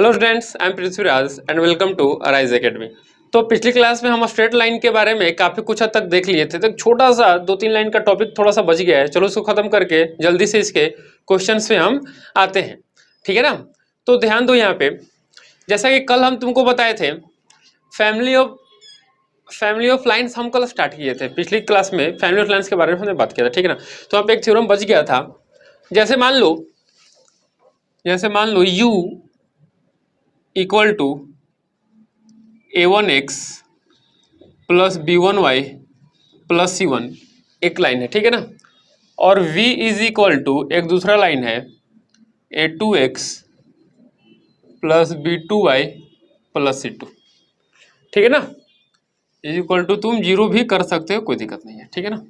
Hello students, I am Prithviraj and welcome to arise academy. तो पिछली class में हम स्ट्रेट लाइन के बारे में काफी कुछ हद तक देख लिए थे, तो एक छोटा सा 2-3 लाइन का टॉपिक थोड़ा सा बच गया है। चलो इसको खत्म करके जल्दी से इसके क्वेश्चंस पे हम आते हैं, ठीक है ना। तो ध्यान दो यहाँ पे, जैसा कि कल हम तुमको बताए थे फैमिली ऑफ लाइन्स हम कल स्टार्ट किए थे। पिछली क्लास में फैमिली ऑफ लाइन्स के बारे में हमने बात किया था, ठीक है ना। तो यहाँ पे एक थ्योरम बच गया था। जैसे मान लो u equal to a1x plus b1y plus c1 एक लाइन है, ठीक है ना। और v इज इक्वल टू एक दूसरा लाइन है a2x plus b2y plus c2, ठीक है ना। इज इक्वल टू तुम जीरो भी कर सकते हो, कोई दिक्कत नहीं है, ठीक है ना।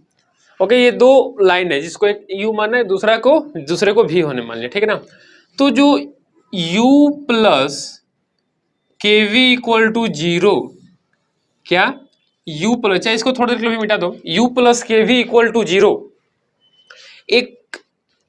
ओके, ये दो लाइन है जिसको एक u माना है, दूसरे को v होने मान लिया, ठीक है ना। तो जो u प्लस के वी इक्वल टू जीरो, क्या u प्लस, चाहे इसको थोड़ी देर के लिए भी मिटा दो, u प्लस के वी इक्वल टू जीरो एक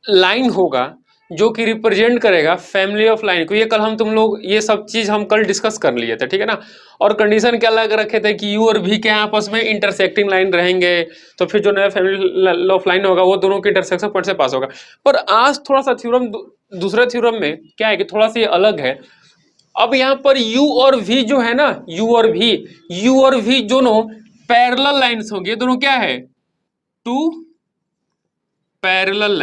लाइन होगा जो कि रिप्रेजेंट करेगा फैमिली ऑफ लाइन को। ये कल हम तुम लोग ये सब चीज हम कल डिस्कस कर लिए थे, ठीक है ना। और कंडीशन क्या लगा रखे थे कि u और v के आपस में इंटरसेक्टिंग लाइन रहेंगे, तो फिर जो नया फैमिली ऑफ लाइन होगा वो दोनों के इंटरसेक्शन पॉइंट से पास होगा। पर आज थोड़ा सा थ्योरम, दूसरे थ्योरम में क्या है कि थोड़ा सा ये अलग है। अब यहाँ पर u और v जो है ना, u और v दोनों पैरेलल लाइंस होंगे। दोनों क्या है, टू पैरेलल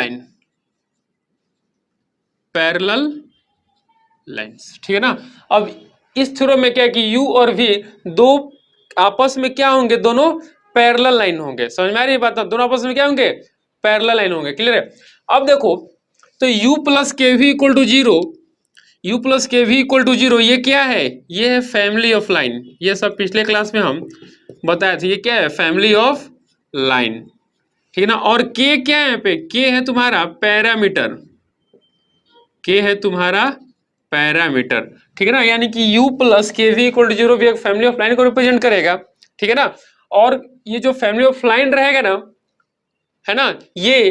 लाइंस, ठीक है ना। अब इस थ्योरम में क्या है कि u और v दो आपस में क्या होंगे, दोनों पैरेलल लाइन होंगे। समझ में आ रही है बात ना, दोनों आपस में क्या होंगे, पैरेलल लाइन होंगे, क्लियर है। अब देखो, तो u प्लस के v equal to zero, u plus के वी इक्वल टू जीरो, ये क्या है, ये है फैमिली ऑफ लाइन। ये सब पिछले क्लास में हम बताए थे, ये क्या है, फैमिली ऑफ लाइन, ठीक है ना। और k क्या है, यहाँ पे k है तुम्हारा पैरामीटर, k है तुम्हारा पैरामीटर, ठीक है ना। यानी कि u प्लस के वी इक्वल टू जीरो भी एक फैमिली ऑफ लाइन को रिप्रेजेंट करेगा, ठीक है ना। और ये जो फैमिली ऑफ लाइन रहेगा ना, है ना, ये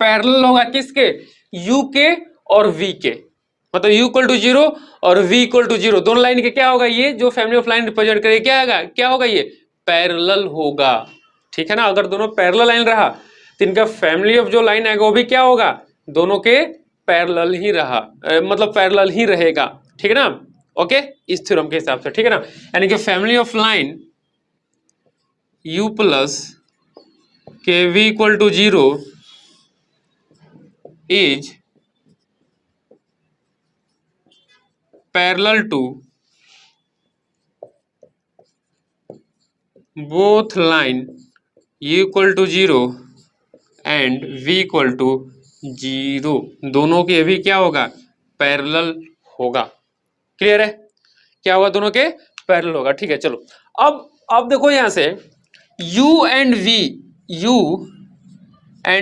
पैरेलल होगा किसके, u के और v के, मतलब u इक्वल टू जीरो और v इक्वल टू जीरो, दोनों लाइन के क्या होगा, ये जो फैमिली ऑफ लाइन रिप्रेजेंट करेगा क्या होगा, ये पैरेलल होगा, ठीक है ना। अगर दोनों पैरेलल लाइन रहा तो इनका फैमिली ऑफ जो लाइन आएगा वो भी क्या होगा, दोनों के पैरेलल ही रहा, मतलब पैरेलल ही रहेगा, ठीक है ना। ओके, इस थ्योरम के हिसाब से, ठीक है ना। यानी कि family of line u plus के v equal to zero is parallel to both line u equal to zero and v equal to zero, दोनों के भी क्या होगा, पैरेलल होगा, क्लियर है। क्या होगा, दोनों के पैरेलल होगा, ठीक है। चलो अब देखो यहां से u एंड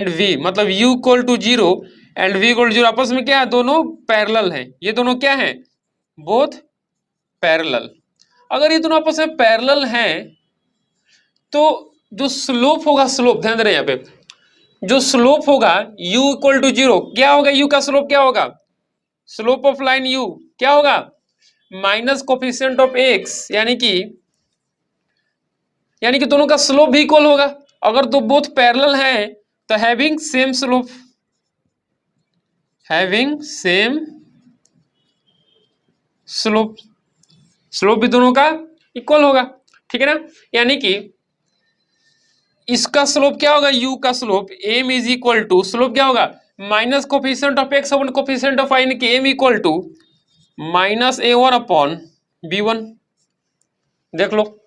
v मतलब u equal to zero and v equal to zero आपस में क्या है, दोनों पैरेलल है। ये दोनों क्या है, बोथ पैरेलल। अगर ये दोनों आपस में पैरेलल हैं तो जो स्लोप होगा, स्लोप ध्यान दे रहे हैं यहाँ पे, जो स्लोप होगा u इक्वल टू जीरो, क्या होगा, u का स्लोप क्या होगा, स्लोप ऑफ लाइन u क्या होगा, माइनस कोफिशिएंट ऑफ x, यानी कि दोनों का स्लोप भी इक्वल होगा। अगर तो बोथ पैरेलल हैं तो हैविंग सेम स्लोप भी दोनों का इक्वल होगा, ठीक है ना। यानी कि इसका स्लोप क्या होगा, u का slope m is equal to, slope क्या होगा, minus coefficient of x upon coefficient of y, यानी कि m equal to minus a1 upon b1। देख लो,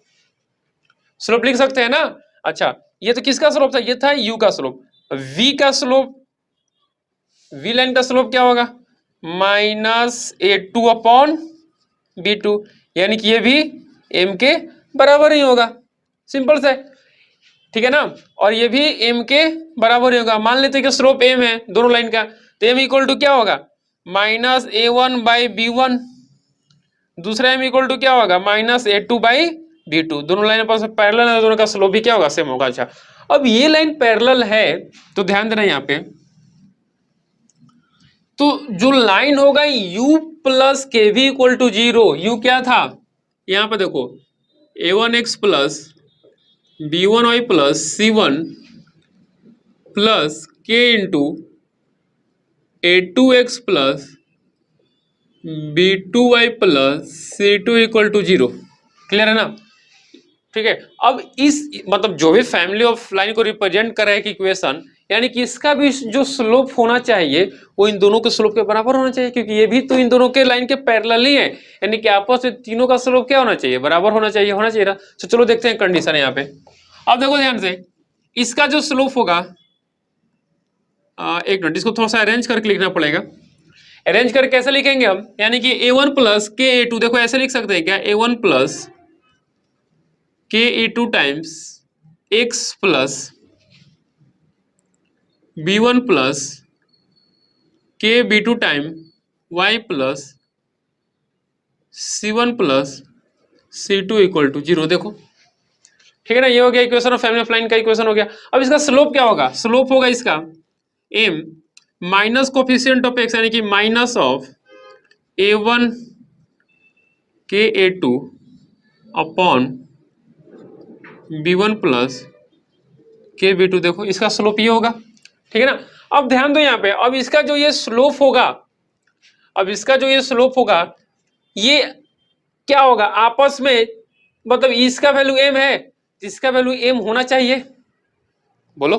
स्लोप लिख सकते हैं ना। अच्छा, ये तो किसका स्लोप था, ये था u का स्लोप। v का स्लोप, v लाइन का स्लोप क्या होगा, माइनस a2 अपॉन b2, यानी कि ये भी m के बराबर ही होगा, सिंपल से, ठीक है ना। और ये भी m के बराबर ही होगा। मान लेते हैं कि स्लोप m है दोनों लाइन का, तो m इक्वल टू क्या होगा, माइनस a1 बाई b1, दूसरा m इक्वल टू क्या होगा, माइनस a2 बाई b2, दोनों लाइन पास पैरेलल है, दोनों का स्लोप भी क्या होगा, सेम होगा। अच्छा, अब ये लाइन पैरेलल है तो ध्यान देना यहाँ पे, तो जो लाइन होगा u प्लस के वी इक्वल टू 0, u क्या था यहाँ पे देखो a1x plus b1y plus c1 plus k into a2x plus b2y plus c2 equal to 0। Clear है ना? ठीक है। अब इस मतलब जो भी फैमिली ऑफ लाइन को रिप्रेजेंट कर रहा है कि इक्वेशन, यानी कि इसका भी जो स्लोप होना चाहिए वो इन दोनों के स्लोप के बराबर होना चाहिए, क्योंकि ये भी तो इन दोनों के लाइन के पैरेलल ही है, यानी कि आपस में तीनों का स्लोप क्या होना चाहिए? बराबर होना चाहिए ना। तो चलो देखते हैं कंडीशन यहाँ पे। अब देखो ध्यान से, इसका जो स्लोप होगा, एक मिनट, इसको थोड़ा सा अरेंज करके लिखना पड़ेगा। अरेंज करके कैसे लिखेंगे हम? यानी कि a1 प्लस के a2, देखो ऐसे लिख सकते हैं क्या, a1 प्लस के a2 times x plus b1 plus k b2 time y plus c1 plus c2 equal to 0। देखो ठीक है ना, ये हो गया equation of family of line का इक्वेशन हो गया। अब इसका स्लोप क्या होगा? स्लोप होगा इसका m minus coefficient of x, यानी कि माइनस ऑफ a1 के a2 upon b1 plus k b2। देखो इसका स्लोप ये होगा, ठीक है ना। अब ध्यान दो यहाँ पे, अब इसका जो ये स्लोप होगा, ये क्या होगा आपस में, मतलब इसका वैल्यू m है, इसका वैल्यू m होना चाहिए, बोलो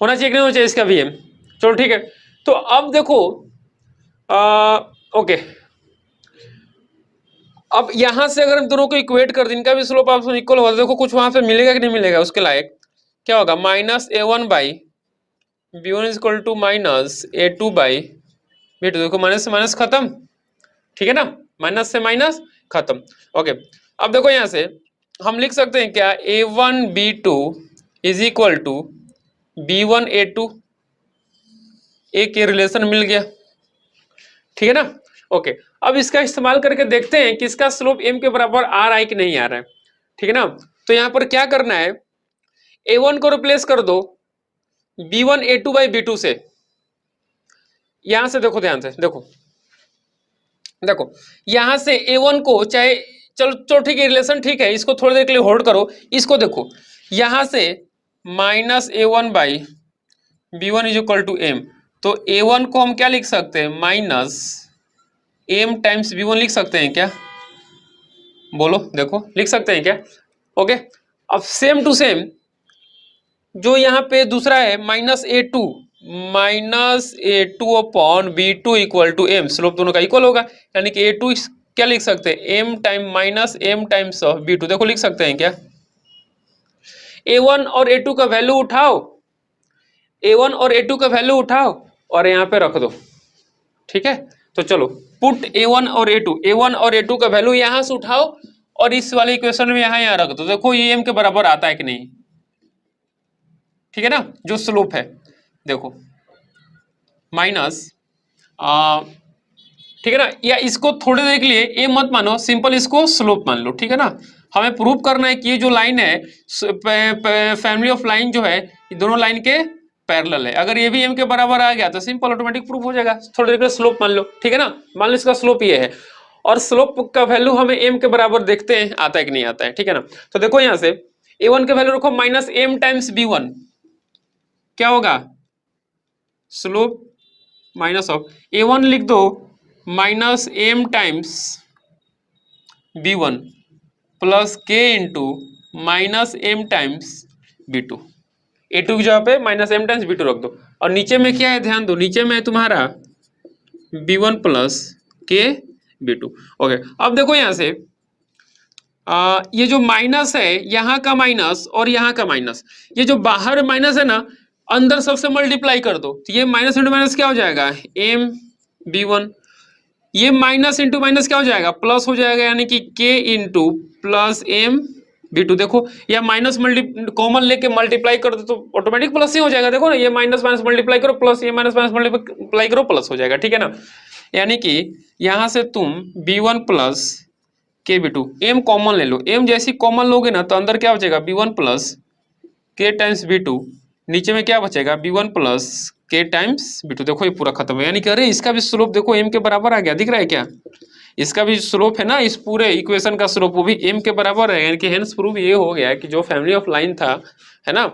होना चाहिए कि नहीं होना चाहिए इसका भी m? चलो ठीक है। तो अब देखो ओके, अब यहां से अगर हम दोनों को इक्वेट कर दें, इनका भी स्लोप आपस में इक्वल होगा, देखो कुछ वहां पे मिलेगा कि नहीं मिलेगा, उसके लायक क्या होगा, minus a1 by b1 is equal to minus a2 by b2। देखो माइनस से माइनस खत्म, ठीक है ना, माइनस से माइनस खत्म। ओके, अब देखो यहां से हम लिख सकते हैं क्या, a1 b2 is equal to b1 a2, एक ये रिलेशन मिल गया, ठीक है ना। ओके, अब इसका इस्तेमाल करके देखते हैं कि इसका स्लोप m के बराबर आ रहा है कि नहीं आ रहा है, ठीक है ना। तो यहां पर क्या करना है, a1 को रिप्लेस कर दो b1 a2 बाई b2 से। यहां से देखो ध्यान से, देखो यहां से a1 को, चाहे चलो ठीक है, रिलेशन ठीक है, इसको थोड़ी देर के लिए होल्ड करो, इसको देखो यहां से minus a1 by b1 is equal to m, तो a1 को हम क्या लिख सकते हैं, माइनस m टाइम्स b1 लिख सकते हैं क्या, बोलो देखो लिख सकते हैं क्या? ओके, अब सेम टू सेम जो यहाँ पे दूसरा है minus a2 upon b2 equal to m, slope दोनों का इक्वल होगा, यानी कि a2 क्या लिख सकते हैं, m time minus m times of b2। देखो लिख सकते हैं क्या, a1 और a2 का वैल्यू उठाओ, a1 और a2 का वैल्यू उठाओ और यहाँ पे रख दो, ठीक है। तो चलो पुट a1 और a2 का वैल्यू यहाँ से उठाओ और इस वाले इक्वेशन में यहाँ रख दो। देखो ये m के बराबर आता है कि नहीं, ठीक है ना, जो स्लोप है देखो माइनस, ठीक है ना, या इसको थोड़ी देर के लिए ए मत मानो, सिंपल इसको स्लोप मान लो, ठीक है ना। हमें प्रूव करना है कि ये जो लाइन है फैमिली ऑफ लाइन जो है, ये दोनों लाइन के पैरेलल है। अगर ये भी m के बराबर आ गया तो सिंपल ऑटोमेटिक प्रूफ हो जाएगा। थोड़ी देर के लिए स्लोप मान लो, ठीक है ना, मान लो इसका स्लोप ये है और स्लोप का वैल्यू हमें m के बराबर देखते हैं आता है कि नहीं आता है, ठीक है ना। तो देखो यहाँ से a1 के वैल्यू रखो माइनस m टाइम्स b1, क्या होगा, स्लोप माइनस ऑफ a1 लिख दो minus m times b1 plus k into minus m times b2। a2 की जगह पे माइनस m टाइम्स b2 रख दो, और नीचे में क्या है ध्यान दो, नीचे में है तुम्हारा b1 plus k b2। Okay, अब देखो यहाँ से ये जो माइनस है, यहाँ का माइनस और यहाँ का माइनस, ये जो बाहर माइनस है ना, अंदर सबसे मल्टीप्लाई कर दो, तो ये माइनस इंटू माइनस क्या हो जाएगा, m b1, ये माइनस इंटू माइनस क्या हो जाएगा, प्लस हो जाएगा, यानी कि k into plus m b2। देखो या माइनस कॉमन लेके मल्टीप्लाई कर दो तो ऑटोमेटिक प्लस ही हो जाएगा। देखो ना, ये माइनस माइनस मल्टीप्लाई करो प्लस, ये माइनस माइनस मल्टीप्लाई करो प्लस हो जाएगा, ठीक है ना। यानी कि यहां से तुम b1 plus k b2, m common ले लो, m जैसी कॉमन लोगे ना तो अंदर क्या बचेगा, b1 plus k times b2, नीचे में क्या बचेगा, b1 प्लस के टाइम्स b2। देखो ये पूरा खत्म है, यानी कि अरे इसका भी स्लोप देखो m के बराबर आ गया, दिख रहा है क्या? इसका भी स्लोप है ना, इस पूरे इक्वेशन का स्लोप वो भी m के बराबर है, यानी कि हेंस प्रूव ये हो गया कि जो फैमिली ऑफ लाइन था, है ना,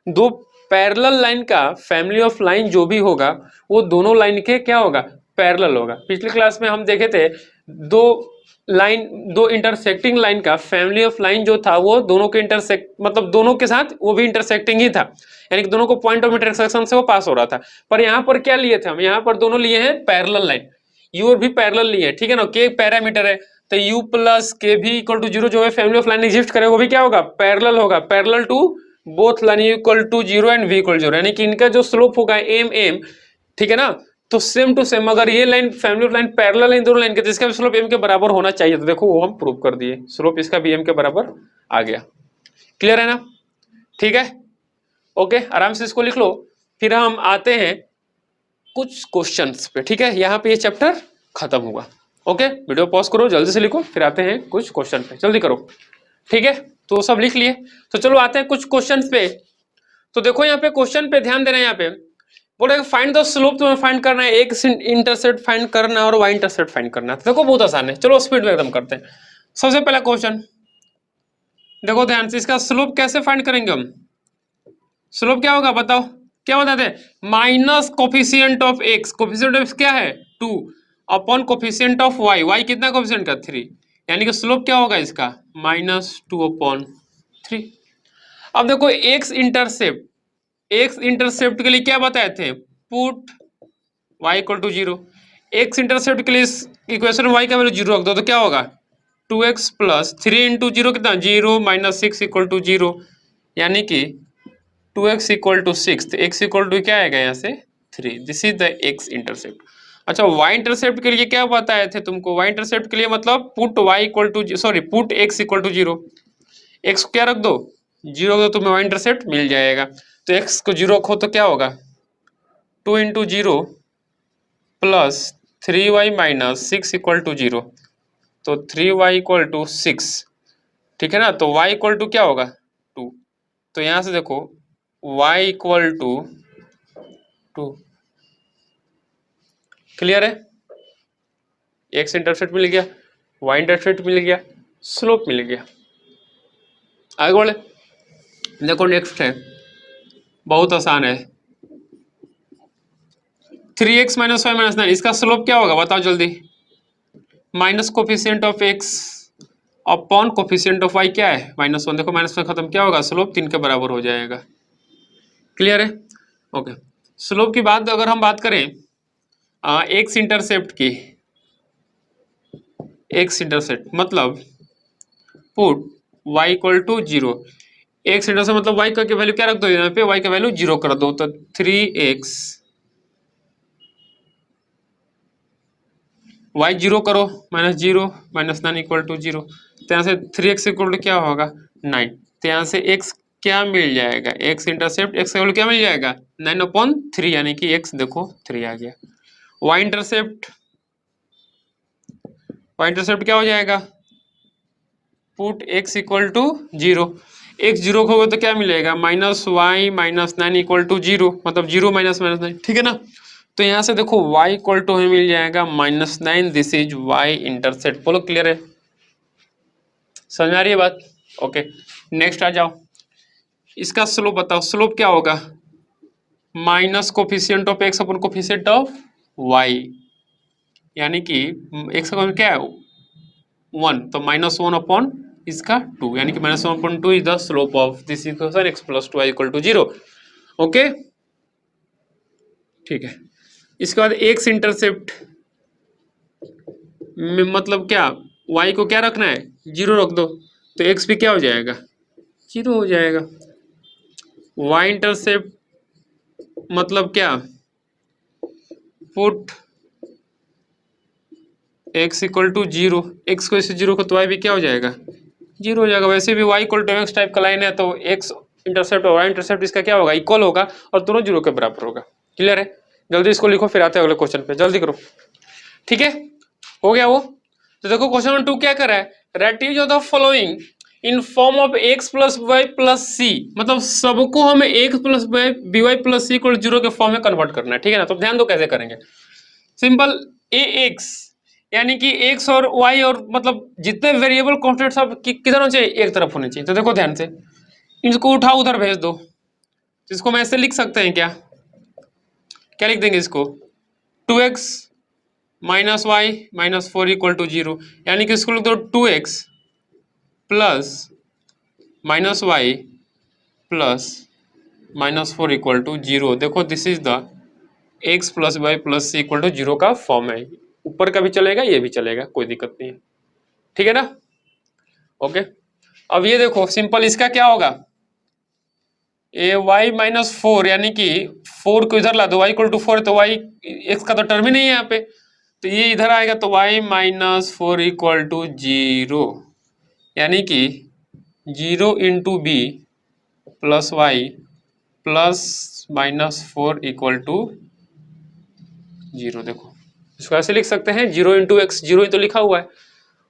दो पैरेलल लाइन का फैमिली ऑफ लाइन जो भी होगा वो दोनों लाइन के क्या होगा, पैरेलल होगा। पिछले क्लास में हम देखे थे दो इंटरसेक्टिंग लाइन का फैमिली ऑफ लाइन जो था वो दोनों के इंटरसेक्ट मतलब दोनों के साथ वो भी इंटरसेक्टिंग ही था, यानी कि दोनों को पॉइंट ऑफ इंटरसेक्शन से वो पास हो रहा था। पर यहाँ पर क्या लिए थे हम, यहाँ पर दोनों लिए हैं पैरेलल लाइन, यू और भी पैरेलल लिए है, ठीक है ना, के पैरामीटर है तो u प्लस के भी इक्वल टू 0 जो है फैमिली ऑफ लाइन एग्जिस्ट करे वो भी क्या होगा, पैरेलल होगा, parallel to both line equal to 0 and v equal 0, यानी कि इनका जो स्लोप होगा m, ठीक है ना। तो सेम टू सेम अगर ये line family of line parallel है इन दोनों लाइन के, तो इसका भी स्लोप m के बराबर होना चाहिए। तो देखो वो हम प्रूव कर दिए, स्लोप इसका भी m के बराबर आ गया। क्लियर है ना? ठीक है, ओके, आराम से इसको लिख लो। फिर हम आते हैं कुछ क्वेश्चंस पे, ठीक है, यहाँ पे ये चैप्टर खत्म हुआ। ओके, वीडियो पॉज करो, जल्दी से लिखो, फिर आते हैं कुछ क्वेश्चन पे, जल्दी करो, ठीक है। तो सब लिख लिए, तो चलो आते हैं कुछ क्वेश्चन पे। तो देखो यहाँ पे क्वेश्चन पे ध्यान देना है, यहाँ पे बोले फाइंड द स्लोप, तुम्हें फाइंड करना है, एक्स इंटरसेप्ट फाइंड करना है और वाई इंटरसेप्ट फाइंड करना है। तो देखो बहुत आसान है, चलो स्पीड में एकदम करते हैं। सबसे पहला क्वेश्चन देखो ध्यान से, इसका स्लोप कैसे फाइंड करेंगे हम? स्लोप क्या होगा बताओ, क्या बताते हैं? Minus coefficient of x, coefficient of क्या है 2 upon coefficient of y, y कितना कोफिशिएंट का 3, यानी कि स्लोप क्या होगा इसका -2/3। अब देखो एक्स इंटरसेप्ट के लिए क्या बताए थे, put y equal to 0। X intercept के लिए इस इक्वेशन में y का वैल्यू 0 रख दो तो क्या होगा 2x प्लस 3 इंटू 0 कितना 0 माइनस 6 इक्वल टू 0, यानी कि 2x इक्वल टू 6, तो x इक्वल टू क्या आएगा यहाँ से 3। This is the x intercept. अच्छा y इंटरसेप्ट के लिए क्या बताए थे तुमको, y इंटरसेप्ट के लिए मतलब put y equal to put x equal to 0, x क्या रख दो 0 रख दो, तुम्हें y इंटरसेप्ट मिल जाएगा। तो x को 0 रखो तो क्या होगा 2 into 0 plus 3y minus 6 equal to 0, तो 3y इक्वल टू 6, ठीक है ना। तो y इक्वल टू क्या होगा 2, तो यहाँ से देखो y इक्वल टू 2। क्लियर है, x इंटरसेप्ट मिल गया, y इंटरसेप्ट मिल गया, स्लोप मिल गया। आगे बोले, देखो नेक्स्ट है, बहुत आसान है, 3x माइनस 5 माइनस 9, इसका स्लोप क्या होगा बताओ जल्दी, minus coefficient of x upon coefficient of y क्या है -1। देखो माइनस में खत्म, क्या होगा स्लोप 3 के बराबर हो जाएगा। क्लियर है, ओके। स्लोप की बात अगर हम बात करें एक्स इंटरसेप्ट की, एक्स इंटरसेप्ट मतलब put y equal to 0, x intercept मतलब y का वैल्यू क्या रख दो यहाँ पे, y का वैल्यू 0 कर दो, तो 3x y 0 करो -0 माइनस 9 इक्वल टू 0, तो यहाँ से 3x इक्वल टू क्या होगा 9, तो यहाँ से x क्या मिल जाएगा, x इंटरसेप्ट x का वैल्यू क्या मिल जाएगा 9/3, यानी कि x देखो 3 आ गया। y इंटरसेप्ट क्या हो जाएगा, put x equal to 0, x 0 होगा तो क्या मिलेगा -y माइनस 9 इक्वल टू 0, मतलब 0 माइनस 9, ठीक है ना। तो यहाँ से देखो y इक्वल टू हमें मिल जाएगा -9, दिस इज y इंटरसेप्ट। बोलो क्लियर है, समझ आ रही है बात? ओके, नेक्स्ट आ जाओ, इसका स्लोप बताओ, स्लोप क्या होगा minus coefficient of x upon coefficient of y, यानी कि x का क्या है 1, तो -1 अपॉन इसका 2, यानी कि -1/2 is the slope of this equation x plus 2y equal to 0। Okay, ठीक है। इसके बाद एक्स इंटरसेप्ट में मतलब क्या, y को क्या रखना है 0 रख दो, तो x भी क्या हो जाएगा 0 हो जाएगा। y इंटरसेप्ट मतलब क्या, put x equal to 0, x को इसे 0 को तो y भी क्या हो जाएगा 0 हो जाएगा। वैसे भी y equal to x type का लाइन है, तो x इंटरसेप्ट और y इंटरसेप्ट इसका क्या होगा इक्वल होगा और दोनों 0 के बराबर होगा। क्लियर है, जल्दी इसको लिखो, फिर आते हैं अगले क्वेश्चन पे, जल्दी करो, ठीक है, हो गया वो। तो देखो क्वेश्चन नंबर 2 क्या कर रहा है, रेटिज of the following in form of x plus y plus c, मतलब सबको हमें x plus y b y plus c equal zero के फॉर्म में कन्वर्ट करना है, ठीक है ना। तो ध्यान दो कैसे करेंगे। सिंपल, ए एक्स यानी कि एक्स और वाई और मतलब जितने वेरिएबल कॉन्स्टेंट सब किधर होने चाहिए, एक तरफ होने चाहिए। तो देखो ध्यान से, इनको उठाओ उधर भेज दो। इसको हम ऐसे लिख सकते हैं, क्या क्या लिख देंगे इसको, 2x minus y minus 4 equal to zero, यानी कि इसको लिख दो 2x plus minus y plus minus 4 equal to zero. देखो this is the x plus y plus c equal to zero का फॉर्म है। ऊपर का भी चलेगा, ये भी चलेगा, कोई दिक्कत नहीं है, ठीक है ना। ओके, अब ये देखो सिंपल, इसका क्या होगा, ए वाई माइनस 4 यानी कि 4 को इधर ला दो, वाई इक्वल टू 4 तो वाई एक्स का तो टर्म ही नहीं है यहाँ पे, तो ये इधर आएगा तो y minus 4 equal to zero, यानी कि 0 into b plus y plus minus 4 equal to zero. देखो इसको ऐसे लिख सकते हैं, 0 इंटू एक्स, जीरो ही तो लिखा हुआ है,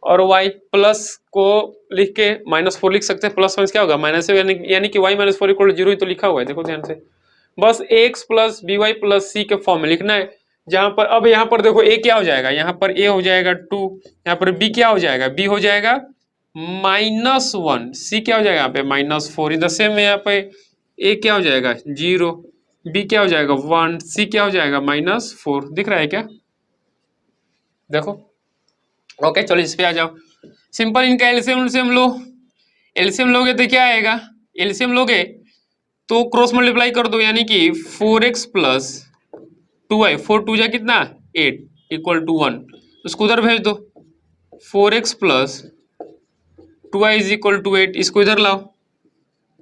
और y प्लस को लिख के माइनस 4 लिख सकते हैं, प्लस वन क्या होगा माइनस, यानी कि y माइनस 4 इक्वल जीरो ही तो लिखा हुआ है। देखो ध्यान से, बस x plus b y plus c के फॉर्म में लिखना है। जहां पर अब यहाँ पर देखो a क्या हो जाएगा, यहाँ पर a हो जाएगा 2, यहाँ पर b क्या हो जाएगा, b हो जाएगा -1, c क्या हो जाएगा यहाँ पे -4। इन द सेम में यहाँ पे a क्या हो जाएगा 0, b क्या हो जाएगा 1, c क्या हो जाएगा -4। दिख रहा है क्या, देखो। ओके चलो इस पे आ जाओ। सिंपल, इनका एलसीएम लो, एलसीएम लोगे तो क्या आएगा, एलसीएम लोगे तो क्रॉस मल्टीप्लाई कर दो, यानी कि 4x प्लस 2y, 4 2 जा कितना 8 इक्वल टू 1, उसको उधर भेज दो। 4x plus 2y is equal to 8, इसको इधर लाओ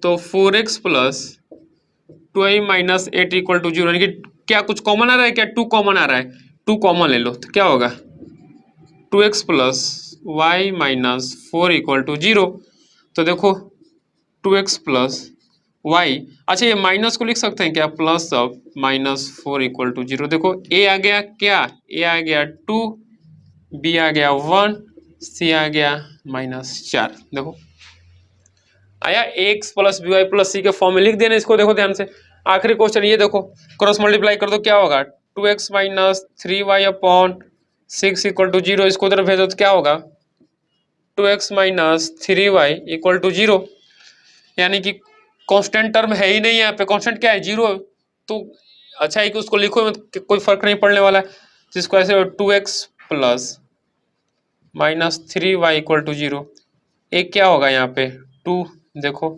तो 4x plus 2y minus 8 equal to zero, यानी कि क्या कुछ कॉमन आ रहा है, क्या 2 कॉमन आ रहा है, 2 कॉमन ले लो तो क्या होगा 2x plus y minus 4 equal to zero. तो देखो 2x प्लस वाई, अच्छा ये माइनस को लिख सकते हैं क्या, plus of -4 equal to zero. देखो a आ गया क्या, a आ गया 2, b आ गया 1, c आ गया -4। देखो आया, x plus b y plus c के फॉर्म में लिख देना इसको। देखो ध्यान से, आखिरी क्वेश्चन ये देखो, क्रॉस मल्टीप्लाई कर दो क्या होगा 2x minus 3y upon 6 equal to zero, इसको उधर भेजो तो क्या होगा 2x minus 3y equal to zero, यानी कि कांस्टेंट टर्म है ही नहीं यहाँ पे, कांस्टेंट क्या है जीरो। तो अच्छा है कि उसको लिखो में कोई फर्क नहीं पड़ने वाला है, जिसको ऐसे 2x plus minus 3y equal to zero, एक क्या होगा यहाँ पे 2, देखो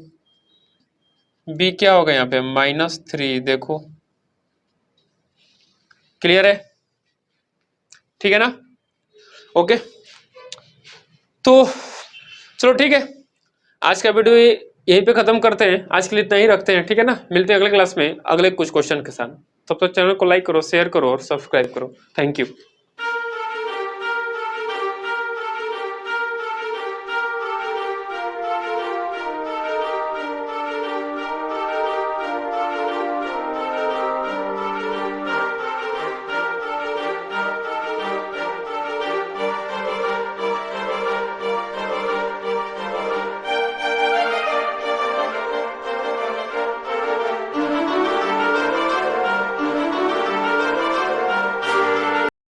b क्या होगा यहाँ पे -3, देखो क्लियर है, ठीक है ना। ओके तो चलो ठीक है, आज का वीडियो यहीं पे खत्म करते हैं, आज के लिए इतना ही रखते हैं, ठीक है ना। मिलते हैं अगले क्लास में अगले कुछ क्वेश्चन के साथ। तब तक चैनल को लाइक करो, शेयर करो और सब्सक्राइब करो। Thank you.